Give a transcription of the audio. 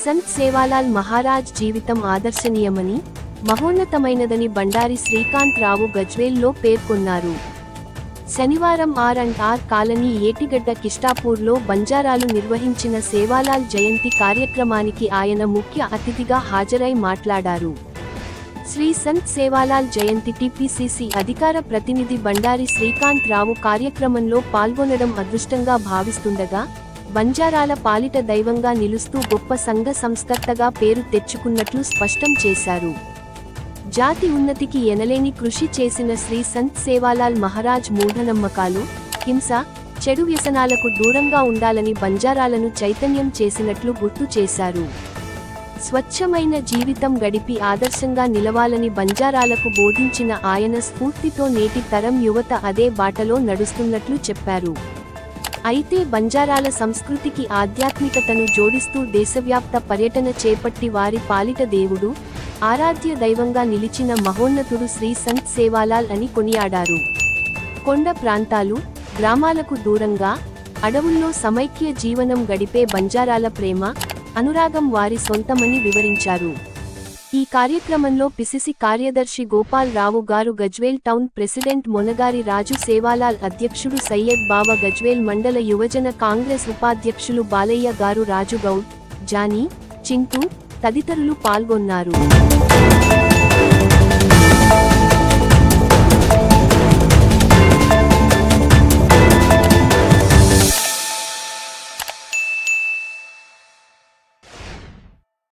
సంత్ సేవాలాల్ మహారాజ్ జీవితం ఆదర్శనీయమని, మహోన్నతమైనదని బండారి శ్రీకాంత్ రావు గజ్వేల్లో పేర్కొన్నారు. శనివారం ఆర్ కాలనీ ఏటిగడ్డ కిష్టాపూర్లో బంజారాలు నిర్వహించిన సేవాలాల్ జయంతి కార్యక్రమానికి ఆయన ముఖ్య అతిథిగా హాజరై మాట్లాడారు. శ్రీ సంత్ సేవాలాల్ జయంతి టీపీసీసీ అధికార ప్రతినిధి బండారి శ్రీకాంత్ రావు కార్యక్రమంలో పాల్గొనడం అదృష్టంగా భావిస్తుండగా, బంజారాల పాలిట దైవంగా నిలుస్తూ గొప్ప సంఘ సంస్కర్తగా పేరు తెచ్చుకున్నట్లు స్పష్టం చేశారు. జాతి ఉన్నతికి ఎనలేని కృషి చేసిన శ్రీ సంత్ సేవాలాల్ మహారాజ్ మూఢనమ్మకాలు, హింస, చెడు వ్యసనాలకు దూరంగా ఉండాలని బంజారాలను చైతన్యం చేసినట్లు గుర్తు చేశారు. స్వచ్ఛమైన జీవితం గడిపి ఆదర్శంగా నిలవాలని బంజారాలకు బోధించిన ఆయన స్ఫూర్తితో నేటి తరం యువత అదే బాటలో నడుస్తున్నట్లు చెప్పారు. అయితే బంజారాల సంస్కృతికి ఆధ్యాత్మికతను జోడిస్తూ దేశవ్యాప్త పర్యటన చేపట్టి వారి పాలిట దేవుడు, ఆరాధ్య దైవంగా నిలిచిన మహోన్నతుడు శ్రీ సంత్ సేవాలాల్ అని కొనియాడారు. కొండ ప్రాంతాలు, గ్రామాలకు దూరంగా, అడవుల్లో సమైక్య జీవనం గడిపే బంజారాల ప్రేమ, అనురాగం వారి సొంతమని వివరించారు. ఈ కార్యక్రమంలో పిసిసి కార్యదర్శి గోపాల్ రావు గారు, గజ్వేల్ టౌన్ ప్రెసిడెంట్ మొనగారి రాజు, సేవాలాల్ అధ్యక్షుడు సయ్యద్ బావ, గజ్వేల్ మండల యువజన కాంగ్రెస్ ఉపాధ్యక్షులు బాలయ్య గారు, రాజుగౌడ్, జానీ, చింటూ తదితరులు పాల్గొన్నారు.